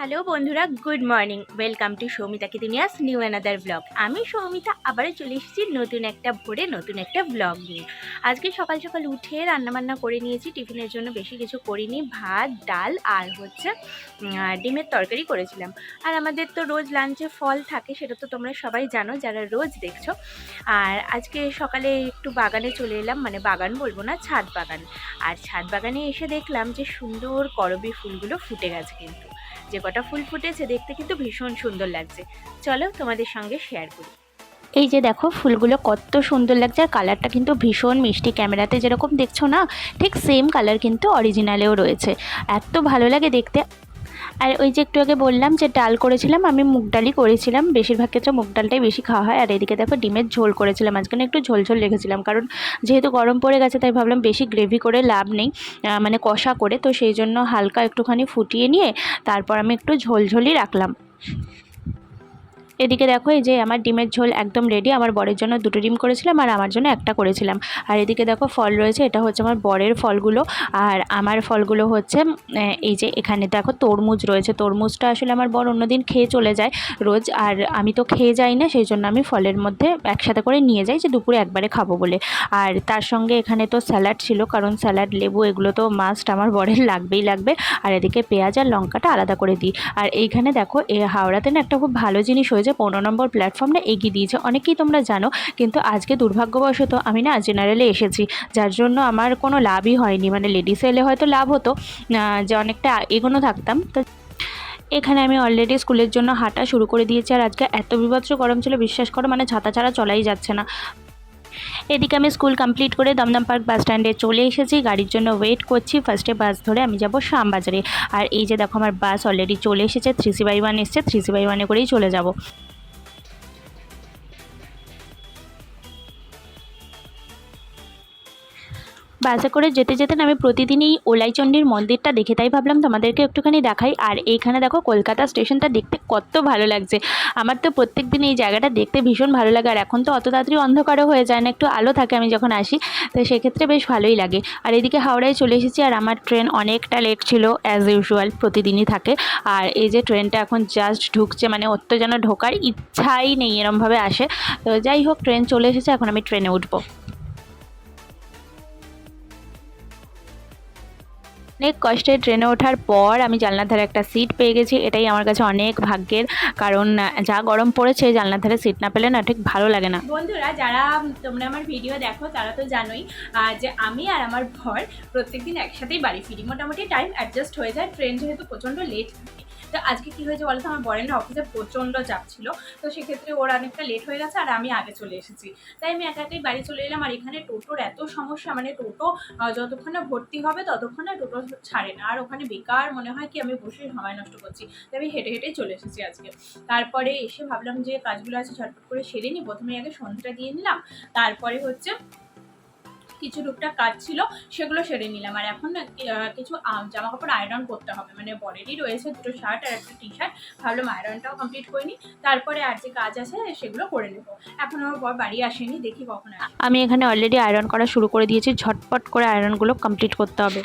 Hello বন্ধুরা, good morning. Welcome to Soumita কিদিনিয়াস new another blog. আমি সৌমিতা আবারও চলে এসেছি নতুন একটা ভোরে নতুন একটা ব্লগ নিয়ে। আজকে সকাল সকাল উঠে রান্নাবান্না করে নিয়েছি। টিফিনের জন্য বেশি কিছু করিনি, ভাত ডাল আর হচ্ছে ডিমের তরকারি করেছিলাম। আর আমাদের তো রোজ লাঞ্চে ফল থাকে, সেটা তো তোমরা সবাই জানো যারা রোজ দেখছো। আর আজকে সকালে একটু বাগানে চলে এলাম, মানে বাগান বলবো না, ছাদ বাগান। আর ছাদ বাগানে এসে দেখলাম যে সুন্দর করবী ফুলগুলো ফুটে গেছে। কিন্তু যে কটা ফুল ফুটেছে দেখতে কিন্তু ভীষণ সুন্দর লাগছে। চলো তোমাদের সঙ্গে শেয়ার করি। এই যে দেখো ফুলগুলো কত সুন্দর লাগছে, আর কালারটা কিন্তু ভীষণ মিষ্টি। ক্যামেরাতে যেরকম দেখছো না, ঠিক সেম কালার কিন্তু অরিজিনালেও রয়েছে। এত ভালো লাগে দেখতে। আর ওই যে একটু আগে বললাম যে ডাল করেছিলাম, আমি মুগ ডালই করেছিলাম। বেশিরভাগ ক্ষেত্রে মুগ ডালটাই বেশি খাওয়া হয়। আর এদিকে দেখো ডিমের ঝোল করেছিলাম, আজকে একটু ঝোল ঝোল রেখেছিলাম, কারণ যেহেতু গরম পড়ে গেছে তাই ভাবলাম বেশি গ্রেভি করে লাভ নেই, মানে কষা করে। তো সেই জন্য হালকা একটুখানি ফুটিয়ে নিয়ে তারপর আমি একটু ঝোল ঝোলই রাখলাম। এদিকে দেখো এই যে আমার ডিমের ঝোল একদম রেডি। আমার বরের জন্য 2টো ডিম করেছিলাম আর আমার জন্য একটা করেছিলাম। আর এদিকে দেখো ফল রয়েছে, এটা হচ্ছে আমার বরের ফলগুলো। আর আমার ফলগুলো হচ্ছে এই যে এখানে দেখো তরমুজ রয়েছে। তরমুজটা আসলে আমার বর অন্যদিন খেয়ে চলে যায় রোজ, আর আমি তো খেয়ে যাই না, সেই জন্য আমি ফলের মধ্যে একসাথে করে নিয়ে যাই যে দুপুরে একবারে খাবো বলে। আর তার সঙ্গে এখানে তো স্যালাড ছিল, কারণ স্যালাড লেবু এগুলো তো মাস্ট আমার বরের লাগবেই লাগবে। আর এদিকে পেঁয়াজ আর লঙ্কাটা আলাদা করে দিই। আর এইখানে দেখো হাওড়াতে না একটা খুব ভালো জিনিস হয়েছে, 15 নম্বর প্ল্যাটফর্মটা এগিয়ে দিয়েছে। অনেকেই তোমরা জানো, কিন্তু আজকে দুর্ভাগ্যবশত আমি না জেনারেলে এসেছি, যার জন্য আমার কোনো লাভই হয়নি। মানে লেডিসে এলে হয়তো লাভ হতো, যে অনেকটা এগোনো থাকতাম। তো এখানে আমি অলরেডি স্কুলের জন্য হাঁটা শুরু করে দিয়েছি। আর আজকে এত বিভৎস গরম ছিল, বিশ্বাস করো, মানে ছাতা ছাড়া চলাই যাচ্ছে না। এদিকে আমি স্কুল কমপ্লিট করে দমদম পার্ক বাস স্ট্যান্ডে চলে এসেছি, গাড়ির জন্য ওয়েট করছি। ফার্স্টে বাস ধরে আমি যাব শ্যামবাজারে। আর এই যে দেখো আমার বাস অলরেডি চলে এসেছে, 3C/1 এসছে, 3C/1 করেই চলে যাব। বাসে করে যেতে যেতে না আমি প্রতিদিনই ওলাইচণ্ডীর মন্দিরটা দেখি, তাই ভাবলাম তোমাদেরকে একটুখানি দেখাই। আর এইখানে দেখো কলকাতা স্টেশনটা দেখতে কত ভালো লাগছে। আমার তো প্রত্যেক দিন এই জায়গাটা দেখতে ভীষণ ভালো লাগে। আর এখন তো অত তাড়াতাড়ি অন্ধকারও হয়ে যায় না, একটু আলো থাকে আমি যখন আসি, তো সেক্ষেত্রে বেশ ভালোই লাগে। আর এদিকে হাওড়ায় চলে এসেছি, আর আমার ট্রেন অনেকটা লেট ছিল, অ্যাজ ইউজুয়াল প্রতিদিনই থাকে। আর এই যে ট্রেনটা এখন জাস্ট ঢুকছে, মানে ওর তো যেন ঢোকার ইচ্ছাই নেই, এরমভাবে আসে। তো যাই হোক, ট্রেন চলে এসেছে, এখন আমি ট্রেনে উঠবো। অনেক কষ্টে ট্রেনে ওঠার পর আমি জানলার ধারে একটা সিট পেয়ে গেছি। এটাই আমার কাছে অনেক ভাগ্যের, কারণ যা গরম পড়েছে জানলার ধারে সিট না পেলে না ঠিক ভালো লাগে না। বন্ধুরা, যারা তোমরা আমার ভিডিও দেখো তারা তো জানোই যে আমি আর আমার বর প্রত্যেকদিন একসাথেই বাড়ি ফিরি। মোটামুটি টাইম অ্যাডজাস্ট হয়ে যায়, ট্রেন যেহেতু প্রচণ্ড লেট থাকে। তো আজকে কী হয়েছে বলো তো, আমার বরের না অফিসে প্রচণ্ড চাপ ছিল, তো সেক্ষেত্রে ওর অনেকটা লেট হয়ে গেছে আর আমি আগে চলে এসেছি। তাই আমি একা একাই বাড়ি চলে এলাম। আর এখানে টোটোর এত সমস্যা, মানে টোটো যতক্ষণ না ভর্তি হবে ততক্ষণ না টোটো ছাড়ে না। আর ওখানে বেকার মনে হয় কি আমি বসে সময় নষ্ট করছি, তাই আমি হেঁটে হেঁটেই চলে এসেছি আজকে। তারপরে এসে ভাবলাম যে কাজগুলো আছে ঝটপট করে সেরে নিই। প্রথমে আগে সন্ধ্যাটা দিয়ে নিলাম, তারপরে হচ্ছে কিছু টুকটাক কাজ ছিল সেগুলো সেরে নিলাম। আর এখন না কিছু জামা কাপড় আয়রন করতে হবে, মানে বরেরই রয়েছে 2টো শার্ট আর একটা টি-শার্ট। ভাবলাম আয়রনটাও কমপ্লিট করে নিই, তারপরে আর যে কাজ আছে সেগুলো করে নেব। এখন আমার বর বাড়ি আসেনি, দেখি কখন আসে। আমি এখানে অলরেডি আয়রন করা শুরু করে দিয়েছি, ঝটপট করে আয়রনগুলো কমপ্লিট করতে হবে।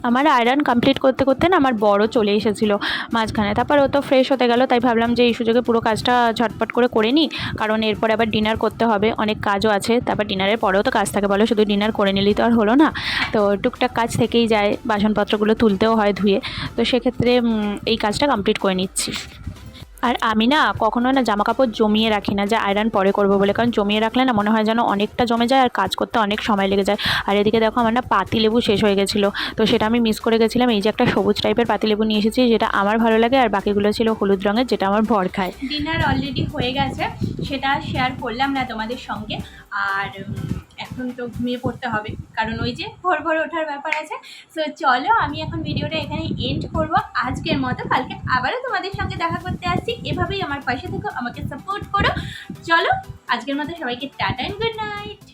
আমার আয়রন কমপ্লিট করতে করতে না আমার বড় চলে এসেছিলো মাঝখানে। তারপর ও তো ফ্রেশ হতে গেল, তাই ভাবলাম যে এই সুযোগে পুরো কাজটা ঝটপট করে নিই, কারণ এরপর আবার ডিনার করতে হবে, অনেক কাজও আছে। তারপর ডিনারের পরেও তো কাজ থাকে, বলো শুধু ডিনার করে নিলেই তো আর হলো না। তো টুকটাক কাজ থেকেই যায়, বাসনপত্রগুলো তুলতেও হয় ধুয়ে। তো সেক্ষেত্রে এই কাজটা কমপ্লিট করে নিচ্ছি। আর আমি না কখনো না জামা কাপড় জমিয়ে রাখি না, যে আয়রন পরে করবো বলে, কারণ জমিয়ে রাখলে না মনে হয় যেন অনেকটা জমে যায় আর কাজ করতে অনেক সময় লেগে যায়। আর এদিকে দেখো আমার না পাতিলেবু শেষ হয়ে গেছিলো, তো সেটা আমি মিস করে গেছিলাম। এই যে একটা সবুজ টাইপের পাতিলেবু নিয়ে এসেছি, যেটা আমার ভালো লাগে, আর বাকিগুলো ছিল হলুদ রঙের, যেটা আমার বর খায়। ডিনার অলরেডি হয়ে গেছে, সেটা শেয়ার করলাম না তোমাদের সঙ্গে। আর এখন তো ঘুমিয়ে পড়তে হবে, কারণ ওই যে ভোর ভোর ওঠার ব্যাপার আছে। সো চলো আমি এখন ভিডিওটা এখানে এন্ড করব আজকের মতো। কালকে আবারও তোমাদের সঙ্গে দেখা করতে আসছি। এভাবেই আমার পাশে থেকো, আমাকে সাপোর্ট করো। চলো আজকের মতো সবাইকে টাটা এন্ড গুড নাইট।